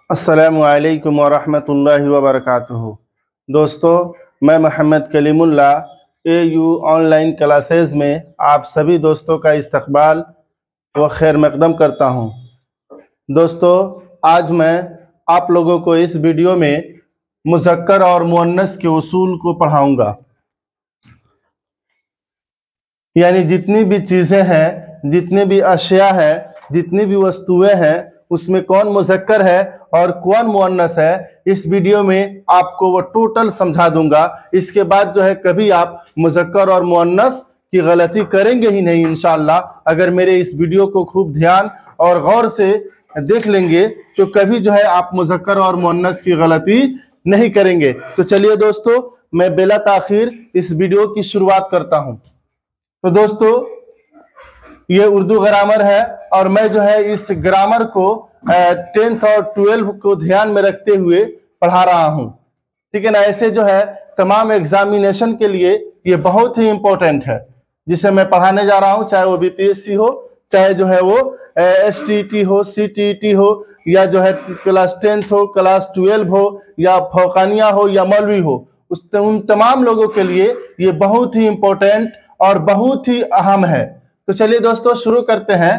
अस्सलामुअलैकुम वरहमतुल्लाहि वबरकातुहू। दोस्तों, मैं Mohammed Kalimullah AU online classes में आप सभी दोस्तों का इस्तकबाल व खैर मकदम करता हूँ। दोस्तों, आज मैं आप लोगों को इस वीडियो में मुज़क्कर और मुअन्नस के उसूल को पढ़ाऊँगा। यानी जितनी भी चीज़ें हैं, जितनी भी अशिया है, जितनी भी वस्तुएं हैं, उसमें कौन मुज़क्कर है और कौन मुअन्नस है, इस वीडियो में आपको वो टोटल समझा दूंगा। इसके बाद जो है कभी आप मुज़क्कर और मुअन्नस की गलती करेंगे ही नहीं इंशाअल्लाह। अगर मेरे इस वीडियो को खूब ध्यान और गौर से देख लेंगे तो कभी जो है आप मुज़क्कर और मुअन्नस की गलती नहीं करेंगे। तो चलिए दोस्तों, मैं बिला ताखीर इस वीडियो की शुरुआत करता हूँ। तो दोस्तों, ये उर्दू ग्रामर है और मैं जो है इस ग्रामर को 10th और 12th को ध्यान में रखते हुए पढ़ा रहा हूँ। ठीक है ना। ऐसे जो है तमाम एग्जामिनेशन के लिए ये बहुत ही इंपॉर्टेंट है जिसे मैं पढ़ाने जा रहा हूँ, चाहे वो BPSC हो, चाहे जो है वो STET हो, CTET हो, या जो है क्लास 10th हो, क्लास 12 हो, या फौकानिया हो, या मौलवी हो। उन तमाम लोगों के लिए ये बहुत ही इंपॉर्टेंट और बहुत ही अहम है। तो चलिए दोस्तों, शुरू करते हैं।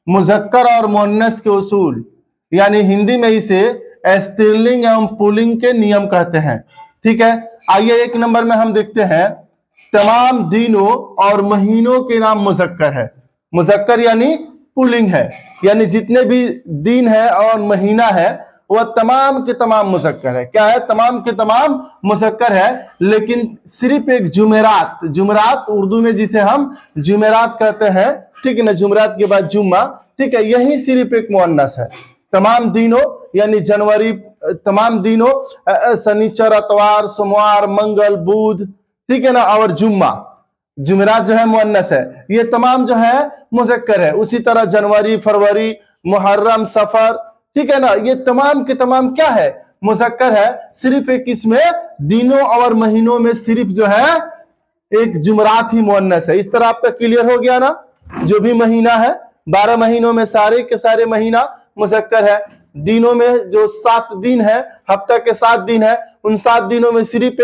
मुज़क्कर और मुअन्नस के उसूल, यानी हिंदी में इसे स्त्रीलिंग एवं पुल्लिंग के नियम कहते हैं। ठीक है। आइए, एक नंबर में हम देखते हैं, तमाम दिनों और महीनों के नाम मुज़क्कर है। मुज़क्कर यानी पुल्लिंग है, यानी जितने भी दिन है और महीना है वह तमाम के तमाम मुज़क्कर है। क्या है? तमाम के तमाम मुज़क्कर है। लेकिन सिर्फ एक जुमेरात, जुमेरात उर्दू में जिसे हम जुमेरात कहते हैं, ठीक है ना, जुमेरात के बाद जुम्मा, ठीक है, यही सिर्फ एक मुअन्नस है। तमाम दिनों यानी जनवरी, तमाम दिनों शनिचर, इतवार, सोमवार, मंगल, बुध, ठीक है ना, और जुम्मा, जुमेरात जो है मुअन्नस है। ये तमाम जो है मुज़क्कर है। उसी तरह जनवरी, फरवरी, मुहर्रम, सफर, ठीक है ना, ये तमाम के तमाम क्या है? मुज़क्कर है। सिर्फ एक इसमें दिनों और महीनों में सिर्फ जो है एक जुमरात ही मुअन्नस है। इस तरह आपका क्लियर हो गया ना। जो भी महीना है, 12 महीनों में सारे के सारे महीना मुज़क्कर है। दिनों में जो 7 दिन है, हफ्ता के 7 दिन है, उन 7 दिनों में सिर्फ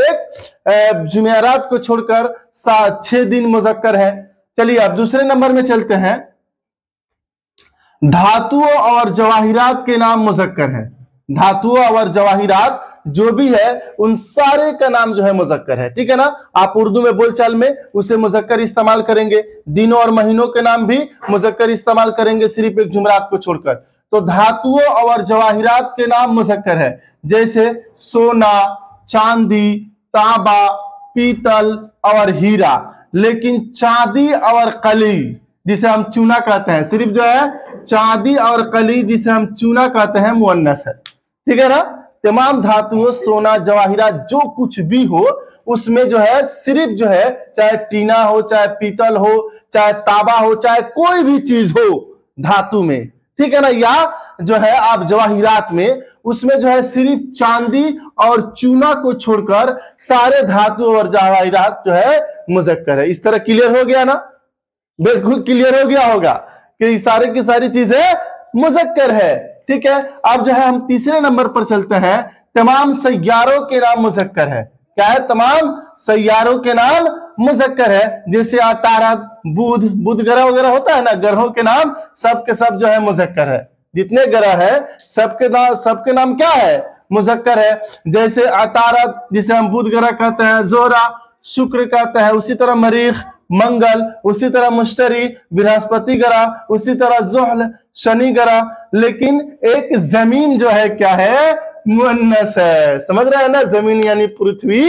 एक जुमेरात को छोड़कर 6 दिन मुज़क्कर है। चलिए अब दूसरे नंबर में चलते हैं। धातुओं और जवाहिरात के नाम मुज़क्कर है। धातुओं और जवाहिरात जो भी है उन सारे का नाम जो है मुज़क्कर है। ठीक है ना। आप उर्दू में बोलचाल में उसे मुज़क्कर इस्तेमाल करेंगे। दिनों और महीनों के नाम भी मुज़क्कर इस्तेमाल करेंगे, सिर्फ एक जुमरात को छोड़कर। तो धातुओं और जवाहिरात के नाम मुज़क्कर है, जैसे सोना, चांदी, तांबा, पीतल और हीरा। लेकिन चांदी और कली जिसे हम चूना कहते हैं, सिर्फ जो है चांदी और कली जिसे हम चूना कहते हैं, मुअन्नस है। ठीक है ना। तमाम धातुओं, सोना, जवाहिरात जो कुछ भी हो उसमें जो है सिर्फ जो है, चाहे टीना हो, चाहे पीतल हो, चाहे तांबा हो, चाहे कोई भी चीज हो धातु में, ठीक है ना, या जो है आप जवाहिरात में, उसमें जो है सिर्फ चांदी और चूना को छोड़कर सारे धातु और जवाहिरात जो है मुज़क्कर है। इस तरह क्लियर हो गया ना। बिल्कुल क्लियर हो गया होगा कि सारे की सारी चीजें मुज़क्कर है। ठीक है। अब जो है हम तीसरे नंबर पर चलते हैं। तमाम सैयारों के नाम मुज़क्कर है। क्या है? तमाम सैयारों के नाम मुज़क्कर है। जैसे अतारद, बुध, बुध ग्रह वगैरह होता है ना, ग्रहों के नाम सब के सब जो है मुज़क्कर है। जितने ग्रह है सबके नाम क्या है? मुज़क्कर है। जैसे अतारद जिसे हम बुध ग्रह कहते हैं, जोरा शुक्र कहते हैं, उसी तरह मरीख मंगल, उसी तरह मुश्तरी बृहस्पति ग्रह, उसी तरह जुहल शनि ग्रह। लेकिन एक जमीन जो है क्या है? मुअन्नस है। समझ रहे हैं ना। जमीन यानी पृथ्वी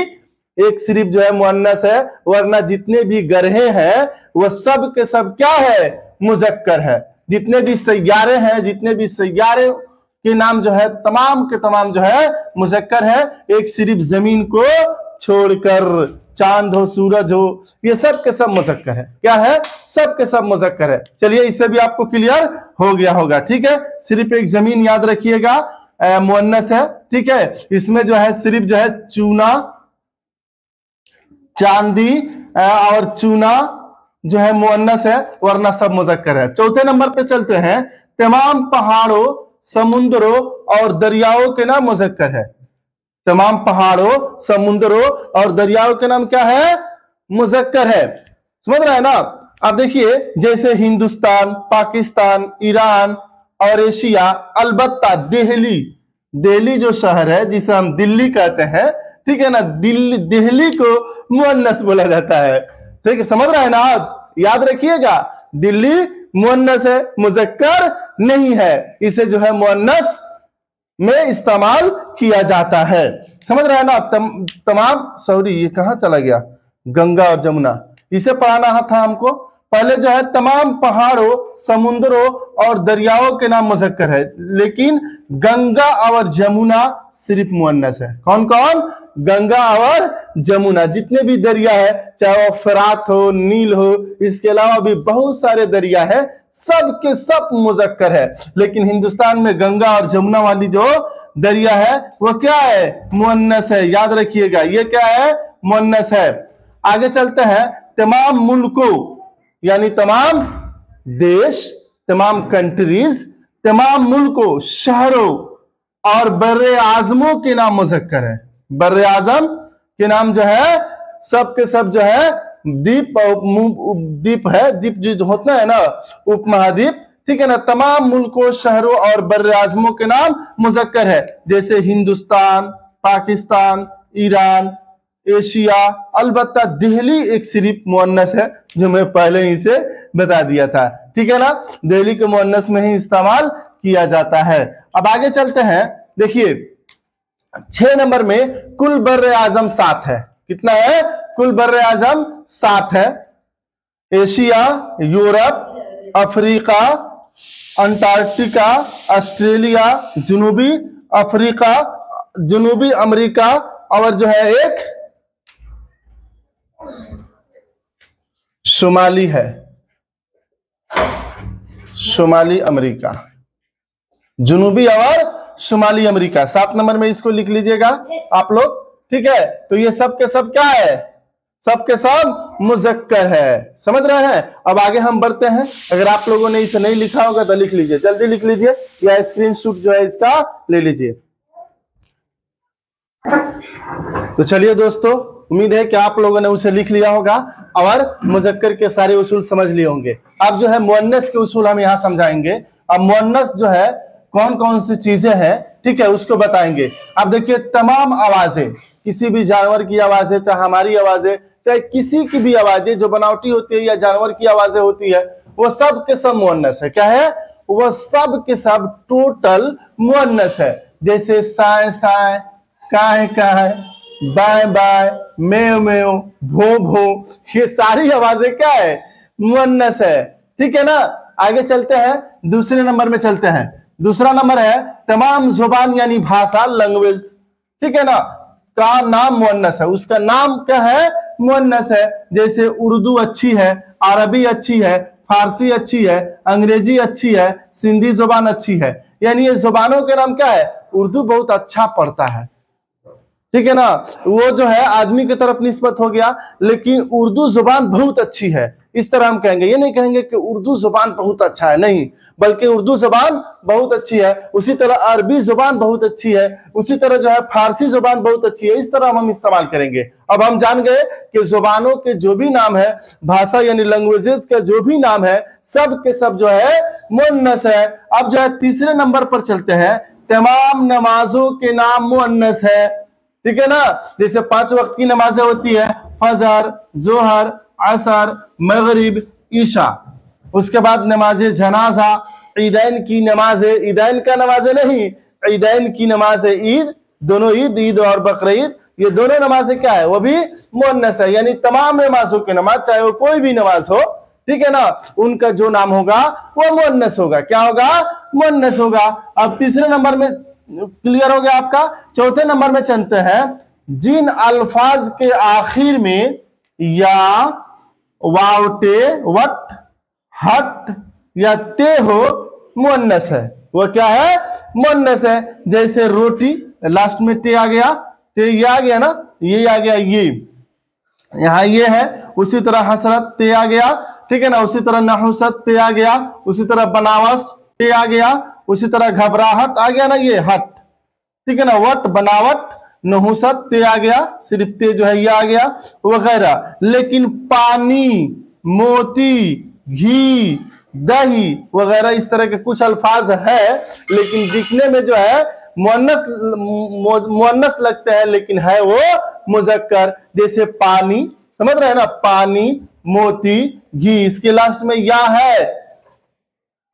एक सिर्फ जो है मुअन्नस है, वरना जितने भी ग्रह हैं वह सब के सब क्या है? मुज़क्कर है। जितने भी सैयारे हैं, जितने भी सैयारे के नाम जो है तमाम के तमाम जो है मुज़क्कर है, एक सिर्फ जमीन को छोड़कर। चांद हो, सूरज हो, ये सब के सब मुज़क्कर है। क्या है? सब के सब मुज़क्कर है। चलिए, इससे भी आपको क्लियर हो गया होगा। ठीक है। सिर्फ एक जमीन याद रखिएगा मुअन्नस है। ठीक है। इसमें जो है सिर्फ जो है चूना, चांदी और चूना जो है मुअन्नस है, वरना सब मुज़क्कर है। चौथे नंबर पे चलते हैं। तमाम पहाड़ों, समुद्रों और दरियाओं के नाम मुज़क्कर है। तमाम पहाड़ों, समुद्रों और दरियाओं के नाम क्या है? मुज़क्कर है। समझ रहे हैं ना? अब देखिए, जैसे हिंदुस्तान, पाकिस्तान, ईरान और एशिया, अलबत्ता दिल्ली, दिल्ली जो शहर है जिसे हम दिल्ली कहते हैं, ठीक है ना, दिल्ली को मुअन्नस बोला जाता है। ठीक है, समझ रहे हैं ना आप? याद रखिएगा, दिल्ली मुअन्नस है, मुज़क्कर नहीं है। इसे जो है मुअन्नस में इस्तेमाल किया जाता है। समझ रहे हैं ना? तमाम, सॉरी ये कहां चला गया, गंगा और जमुना, इसे पढ़ाना था हमको। पहले जो है तमाम पहाड़ों, समुद्रों और दरियाओं के नाम मुज़क्कर है, लेकिन गंगा और जमुना सिर्फ मुअन्नस है। कौन कौन? गंगा और जमुना। जितने भी दरिया है, चाहे वो फरात हो, नील हो, इसके अलावा भी बहुत सारे दरिया है, सब के सब मुज़क्कर है। लेकिन हिंदुस्तान में गंगा और जमुना वाली जो दरिया है वो क्या है? मुअन्नस है। याद रखिएगा, ये क्या है? मुअन्नस है। आगे चलते हैं। तमाम मुल्कों यानी तमाम देश, तमाम कंट्रीज, तमाम मुल्कों, शहरों और बर्रे आजमों के नाम मुज़क्कर है। बर्रे आजम के नाम जो है सब के सब जो है द्वीप है, द्वीप जो होता है ना, उपमहाद्वीप, ठीक है ना। तमाम मुल्कों, शहरों और बर्रे आजमों के नाम मुज़क्कर है, जैसे हिंदुस्तान, पाकिस्तान, ईरान, एशिया। अलबत्ता दिल्ली एक सिर्फ मुअन्नस है, जो मैं पहले ही से बता दिया था। ठीक है ना, दिल्ली के मुअन्नस में ही इस्तेमाल किया जाता है। अब आगे चलते हैं। देखिए 6 नंबर में कुल बर्रे आजम 7 है। कितना है? कुल बर्रे आजम 7 है। Asia, Europe, Africa, Antarctica, Australia, जनूबी अफ्रीका, जनूबी अमेरिका और जो है एक शुमाली है, शुमाली अमेरिका, जनूबी और शुमाली अमेरिका। 7 नंबर में इसको लिख लीजिएगा आप लोग। ठीक है, तो ये सब के सब क्या है? सब के सब मुज़क्कर है। समझ रहे हैं? अब आगे हम बढ़ते हैं। अगर आप लोगों ने इसे नहीं लिखा होगा तो लिख लीजिए, जल्दी लिख लीजिए, या स्क्रीनशॉट जो है इसका ले लीजिए। तो चलिए दोस्तों, उम्मीद है कि आप लोगों ने उसे लिख लिया होगा और मुज़क्कर के सारे उसूल समझ लिए होंगे। अब जो है मुअन्नस के उसूल हम यहाँ समझाएंगे। अब मुअन्नस जो है कौन कौन सी चीजें हैं, ठीक है, उसको बताएंगे। अब देखिए, तमाम आवाजें, किसी भी जानवर की आवाजें, चाहे हमारी आवाजें, चाहे किसी की भी आवाजें जो बनावटी होती है या जानवर की आवाजें होती है, वो सब के सब मुअन्नस है। क्या है? वो सब के सब टोटल मुअन्नस है। जैसे साए साए, काहे काहे, बाय बाय, मेव मेव, भो भो, ये सारी आवाजें क्या है? मुअन्नस है। ठीक है ना। आगे चलते हैं, दूसरे नंबर में चलते हैं। दूसरा नंबर है तमाम जुबान यानी भाषा, लैंग्वेज, ठीक है ना, का नाम मुअन्नस है। उसका नाम क्या है? मुअन्नस है। जैसे उर्दू अच्छी है, अरबी अच्छी है, फारसी अच्छी है, अंग्रेजी अच्छी है, सिंधी जुबान अच्छी है। यानी ये जुबानों के नाम क्या है? उर्दू बहुत अच्छा पढ़ता है, ठीक है ना, वो जो है आदमी की तरफ निस्बत हो गया, लेकिन उर्दू जुबान बहुत अच्छी है, इस तरह हम कहेंगे। ये नहीं कहेंगे कि उर्दू जुबान बहुत अच्छा है, नहीं, बल्कि उर्दू जुबान बहुत अच्छी है। उसी तरह अरबी जुबान बहुत अच्छी है, उसी तरह जो है फारसी जुबान बहुत अच्छी है। इस तरह हम इस्तेमाल करेंगे। अब हम जान गए कि जुबानों के जो भी नाम है, भाषा यानी लैंग्वेजेस का जो भी नाम है, सब के सब जो है मुअन्नस है। अब जो है तीसरे नंबर पर चलते हैं। तमाम नमाजों के नाम मुअन्नस है, ठीक है ना। जैसे 5 वक्त की नमाजें होती है, फजर, जोहर, असर, मगरिब, ईशा। उसके बाद नमाजे जनाजा, ईदैन की नमाजें, ईदैन का नमाजें नहीं, ईदैन की नमाजें, ईद, दोनों ईद, ईद और बकरीद, ये दोनों नमाजें क्या है? वो भी मुअन्नस है। यानी तमाम नमाजों की नमाज, चाहे वो कोई भी नमाज हो, ठीक है ना, उनका जो नाम होगा वो मुअन्नस होगा। क्या होगा? मुअन्नस होगा। अब तीसरे नंबर में क्लियर हो गया आपका। चौथे नंबर में चलते हैं। जिन अल्फाज के आखिर में या, वावटे, वट, हट या ते हो, मुअन्नस है। वो क्या है? मुअन्नस है। जैसे रोटी, लास्ट में टे आ गया, ते ये आ गया ना, ये आ गया, ये यहां ये है। उसी तरह हसरत ते आ गया, ठीक है ना। उसी तरह नहुसत ते आ गया। उसी तरह बनावस, ते आ गया, उसी तरह घबराहट आ गया ना, ये हट, ठीक है ना, वट बनावट, नहुसत ते आ गया, सिर्फ ते जो है ये आ गया वगैरह। लेकिन पानी, मोती, घी, दही वगैरह इस तरह के कुछ अल्फाज है, लेकिन दिखने में जो है मुअन्नस लगते हैं, लेकिन है वो मुजक्कर। जैसे पानी, समझ रहे हैं ना, पानी, मोती, घी, इसके लास्ट में या है,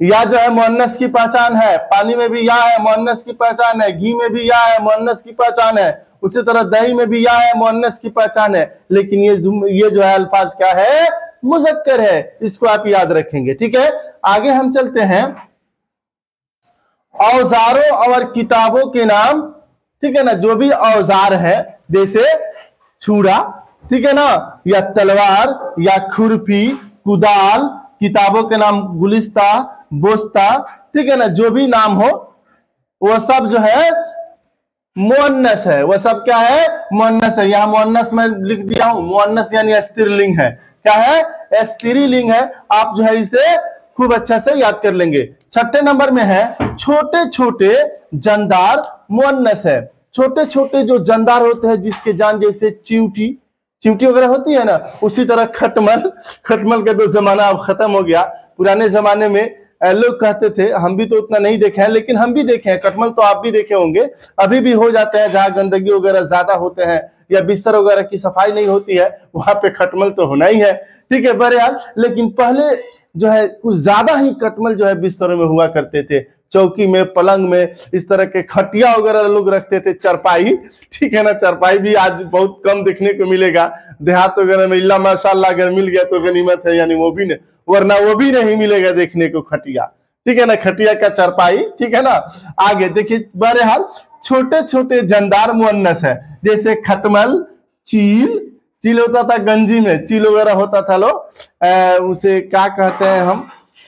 या जो है मुअन्नस की पहचान है। पानी में भी या है, मुअन्नस की पहचान है। घी में भी या है, मुअन्नस की पहचान है। उसी तरह दही में भी या है, मुअन्नस की पहचान है। लेकिन ये जो है अल्फाज क्या है, मुजक्कर है। इसको आप याद रखेंगे, ठीक है। आगे हम चलते हैं, औजारों और किताबों के नाम, ठीक है ना, जो भी औजार है, जैसे छुरा, ठीक है ना, या तलवार, या खुरपी, कुदाल, किताबों के नाम गुलिस्ता, बोस्ता, ठीक है ना, जो भी नाम हो वह सब जो है मुअन्नस है। वह सब क्या है, मुअन्नस है। यहां मुअन्नस में लिख दिया हूं, मुअन्नस यानी स्त्रीलिंग है। क्या है, स्त्रीलिंग है। आप जो है इसे खूब अच्छा से याद कर लेंगे। छठे नंबर में है, छोटे छोटे जानदार मुअन्नस है। छोटे छोटे जो जानदार होते हैं, जिसके जान, जैसे चिंटी, चिंटी वगैरह होती है ना, उसी तरह खटमल, खटमल का तो जमाना अब खत्म हो गया। पुराने जमाने में लोग कहते थे, हम भी तो उतना नहीं देखे हैं, लेकिन हम भी देखे हैं खटमल, तो आप भी देखे होंगे। अभी भी हो जाते हैं, जहां गंदगी वगैरह ज्यादा होते हैं या बिस्तर वगैरह की सफाई नहीं होती है, वहां पे खटमल तो होना ही है, ठीक है, बहरहाल। लेकिन पहले जो है कुछ ज्यादा ही खटमल जो है बिस्तरों में हुआ करते थे। चौकी में, पलंग में, इस तरह के खटिया वगैरह लोग रखते थे, चरपाई, ठीक है ना। चरपाई भी आज बहुत कम देखने को मिलेगा देहात वगैरह में, इल्ला माशाल्लाह अगर मिल गया तो गनीमत है, यानी वो भी नहीं, वरना वो भी नहीं मिलेगा देखने को खटिया, ठीक है ना, खटिया का चरपाई, ठीक है ना। आगे देखिए, बहरहाल छोटे छोटे जानदार मुअन्नस है, जैसे खटमल, चील, चील होता था गंजी में, चील वगैरह होता था, लो उसे क्या कहते हैं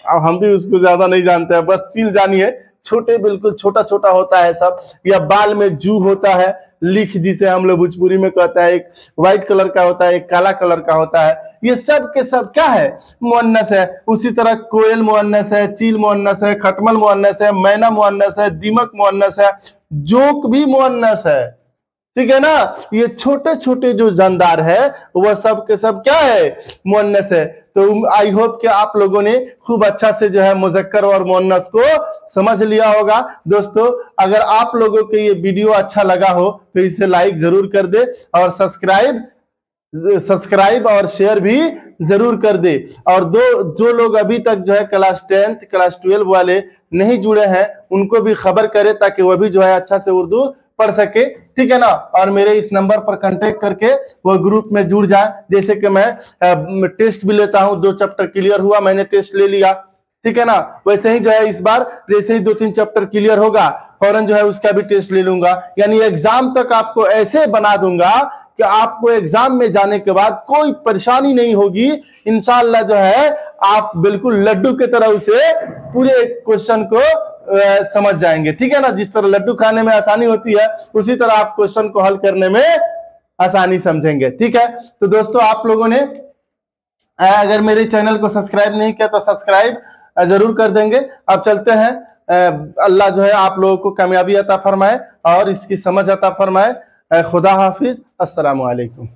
हम भी उसको ज्यादा नहीं जानते हैं, बस चील जानिए, छोटे, बिल्कुल छोटा छोटा होता है सब। या बाल में जू होता है, लिख जिसे हम लोग भोजपुरी में कहते हैं, एक व्हाइट कलर का होता है, एक काला कलर का होता है। ये सब के सब क्या है, मुअन्नस है। उसी तरह कोयल मुअन्नस है, चील मुअन्नस है, खटमल मुअन्नस है, मैना मुअन्नस है, दीमक मुअन्नस है, जोक भी मुअन्नस है, ठीक है ना। ये छोटे छोटे जो जानदार है वह सब के सब क्या है, मुअन्नस है। तो आई होप कि आप लोगों ने खूब अच्छा से जो है मुजक्कर और मुअन्नस को समझ लिया होगा। दोस्तों, अगर आप लोगों के ये वीडियो अच्छा लगा हो तो इसे लाइक जरूर कर दे, और सब्सक्राइब और शेयर भी जरूर कर दे। और जो लोग अभी तक जो है क्लास 10th क्लास 12 वाले नहीं जुड़े हैं, उनको भी खबर करें, ताकि वह भी जो है अच्छा से उर्दू पढ़ सके, ठीक है ना। और मेरे इस नंबर पर कांटेक्ट करके वो ग्रुप में जुड़ जाए। जैसे कि मैं टेस्ट भी लेता हूं, 2 चैप्टर क्लियर हुआ, मैंने टेस्ट ले लिया, ठीक है ना। वैसे ही जो है इस बार जैसे ही 2-3 चैप्टर क्लियर होगा, फौरन जो है उसका भी टेस्ट ले लूंगा। यानी एग्जाम तक आपको ऐसे बना दूंगा कि आपको एग्जाम में जाने के बाद कोई परेशानी नहीं होगी। इंशाअल्लाह जो है आप बिल्कुल लड्डू की तरह उसे पूरे क्वेश्चन को समझ जाएंगे, ठीक है ना। जिस तरह लड्डू खाने में आसानी होती है, उसी तरह आप क्वेश्चन को हल करने में आसानी समझेंगे, ठीक है। तो दोस्तों, आप लोगों ने अगर मेरे चैनल को सब्सक्राइब नहीं किया तो सब्सक्राइब जरूर कर देंगे। अब चलते हैं, अल्लाह जो है आप लोगों को कामयाबी अता फरमाए और इसकी समझ अता फरमाए। खुदा हाफिज, अस्सलामु अलैकुम।